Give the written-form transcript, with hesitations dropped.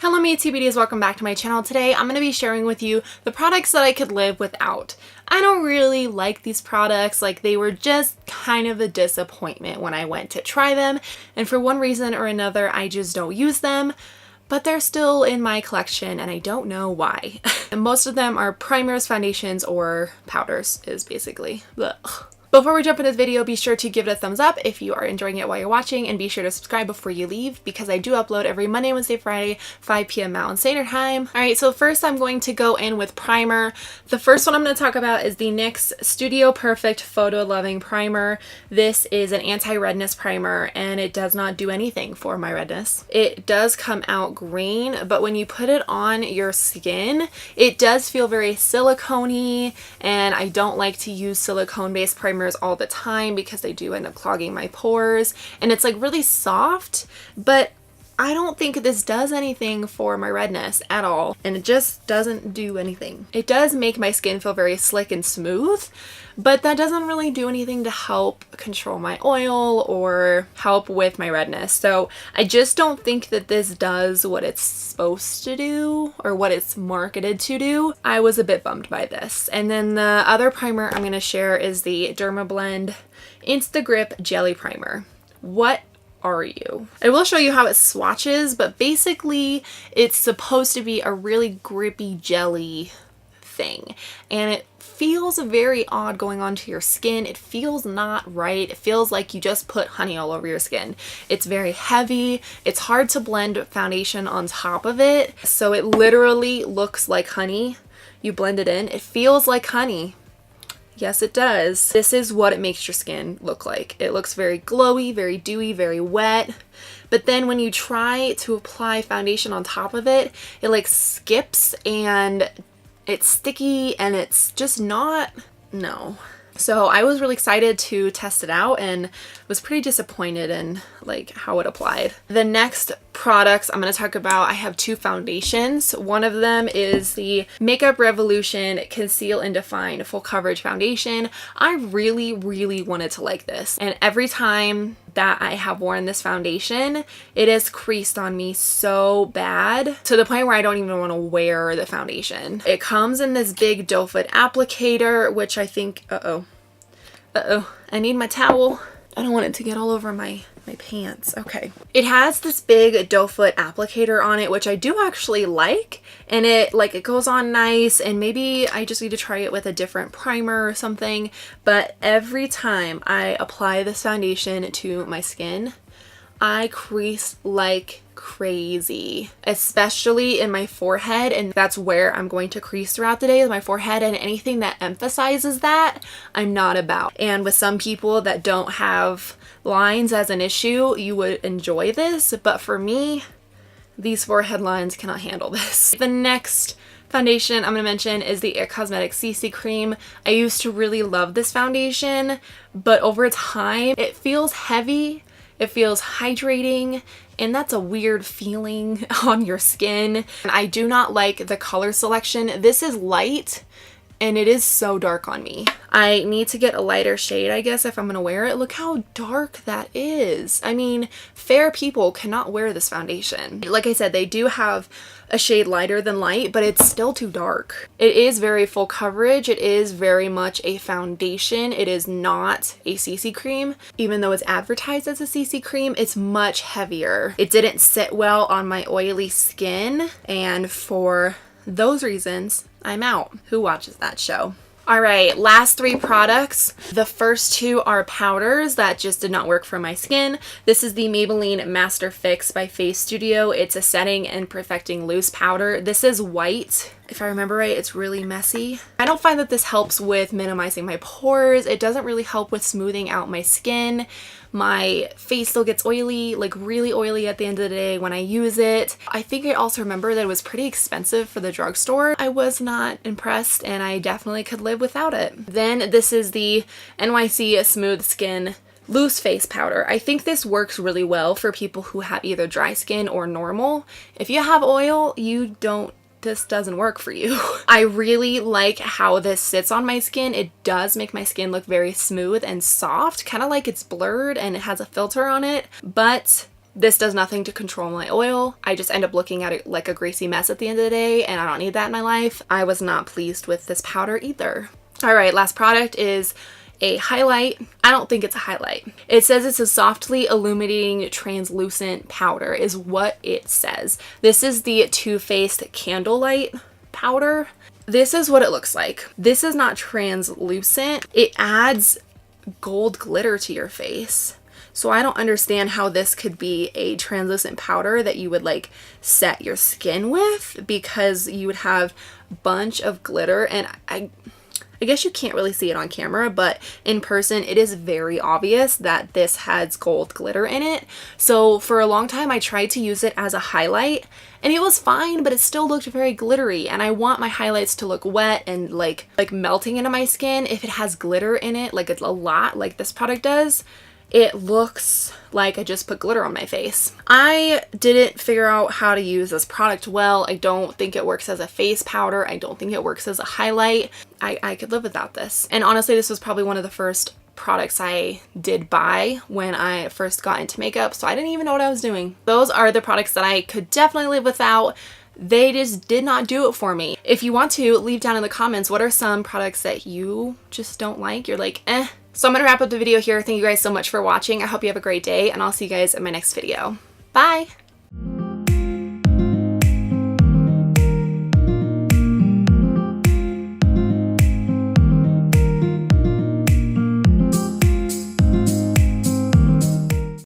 Hello me TBDs, welcome back to my channel. Today I'm going to be sharing with you the products that I could live without. I don't really like these products, like they were just kind of a disappointment when I went to try them, and for one reason or another I just don't use them, but they're still in my collection and I don't know why. And most of them are primers, foundations, or powders is basically. Ugh. Before we jump into this video, be sure to give it a thumbs up if you are enjoying it while you're watching, and be sure to subscribe before you leave because I do upload every Monday, Wednesday, Friday, 5 p.m. Mountain Standard Time. Alright, so first I'm going to go in with primer. The first one I'm going to talk about is the NYX Studio Perfect Photo Loving Primer. This is an anti-redness primer and it does not do anything for my redness. It does come out green, but when you put it on your skin, it does feel very silicone-y, and I don't like to use silicone-based primers all the time because they do end up clogging my pores, and it's like really soft, but I don't think this does anything for my redness at all, and it just doesn't do anything. It does make my skin feel very slick and smooth, but that doesn't really do anything to help control my oil or help with my redness. So I just don't think that this does what it's supposed to do or what it's marketed to do. I was a bit bummed by this. And then the other primer I'm going to share is the Dermablend Insta-Grip Jelly Primer. What are you? I will show you how it swatches, but basically it's supposed to be a really grippy jelly thing, and it feels very odd going onto your skin. It feels not right. It feels like you just put honey all over your skin. It's very heavy. It's hard to blend foundation on top of it, so it literally looks like honey. You blend it in, it feels like honey. Yes, it does. This is what it makes your skin look like. It looks very glowy, very dewy, very wet. But then when you try to apply foundation on top of it, it like skips and it's sticky and it's just not, no. So I was really excited to test it out and was pretty disappointed in like how it applied. The next products I'm going to talk about, I have two foundations. One of them is the Makeup Revolution Conceal and Define Full Coverage Foundation. I really wanted to like this, and every time that I have worn this foundation, it has creased on me so bad to the point where I don't even want to wear the foundation. It comes in this big doe foot applicator, which I think, I need my towel. I don't want it to get all over my pants. Okay. It has this big doe foot applicator on it, which I do actually like, and it goes on nice, and maybe I just need to try it with a different primer or something, but every time I apply this foundation to my skin, I crease like crazy, especially in my forehead, and that's where I'm going to crease throughout the day, is my forehead, and anything that emphasizes that I'm not about. And with some people that don't have lines as an issue, you would enjoy this, but for me, these forehead lines cannot handle this. The next foundation I'm going to mention is the It Cosmetics CC Cream. I used to really love this foundation, but over time it feels heavy, it feels hydrating, and that's a weird feeling on your skin. And I do not like the color selection. This is light and it is so dark on me. I need to get a lighter shade, I guess, if I'm gonna wear it. Look how dark that is. I mean, fair people cannot wear this foundation. Like I said, they do have a shade lighter than light, but it's still too dark. It is very full coverage. It is very much a foundation. It is not a CC cream. Even though it's advertised as a CC cream, it's much heavier. It didn't sit well on my oily skin, and for those reasons, I'm out. Who watches that show? Alright, last three products. The first two are powders that just did not work for my skin. This is the Maybelline Master Fix by Face Studio. It's a setting and perfecting loose powder. This is white. If I remember right, it's really messy. I don't find that this helps with minimizing my pores. It doesn't really help with smoothing out my skin. My face still gets oily, like really oily at the end of the day when I use it. I think I also remember that it was pretty expensive for the drugstore. I was not impressed, and I definitely could live without it. Then this is the NYX Smooth Skin Loose Face Powder. I think this works really well for people who have either dry skin or normal. If you have oil, this doesn't work for you. I really like how this sits on my skin. It does make my skin look very smooth and soft, kind of like it's blurred and it has a filter on it, but This does nothing to control my oil. I just end up looking at it like a greasy mess at the end of the day, and I don't need that in my life. I was not pleased with this powder either. All right, last product is a highlight. I don't think it's a highlight. It says it's a softly illuminating translucent powder is what it says. This is the Too Faced Candlelight powder. This is what it looks like. This is not translucent. It adds gold glitter to your face. So I don't understand how this could be a translucent powder that you would like set your skin with, because you would have a bunch of glitter, and I guess you can't really see it on camera, but in person it is very obvious that this has gold glitter in it. So for a long time I tried to use it as a highlight and it was fine, but it still looked very glittery, and I want my highlights to look wet and like melting into my skin. If it has glitter in it, like it's a lot like this product does, it looks like I just put glitter on my face. I didn't figure out how to use this product well. I don't think it works as a face powder. I don't think it works as a highlight. I could live without this. And honestly, this was probably one of the first products I did buy when I first got into makeup, so I didn't even know what I was doing. Those are the products that I could definitely live without. They just did not do it for me. If you want to, leave down in the comments what are some products that you just don't like. You're like, eh. So I'm gonna wrap up the video here. Thank you guys so much for watching. I hope you have a great day, and I'll see you guys in my next video. Bye!